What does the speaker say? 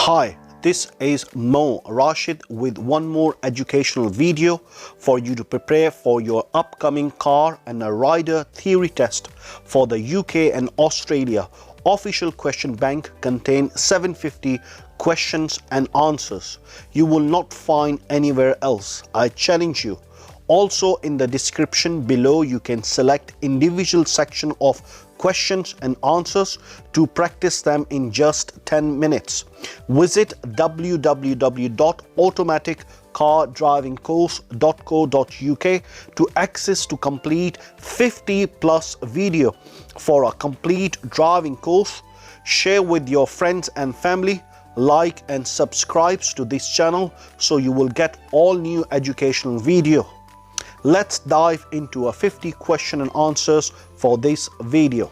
Hi, this is Mo Rashid with one more educational video for you to prepare for your upcoming car and a rider theory test for the UK and Australia. Official question bank contain 750 questions and answers you will not find anywhere else. I challenge you. Also in the description below you can select individual section of questions and answers to practice them in just 10 minutes. Visit www.automaticcar-driving-course.co.uk to access to complete 50 plus video for a complete driving course. Share with your friends and family. Like and subscribe to this channel so you will get all new educational video. Let's dive into a 50 question and answers for this video.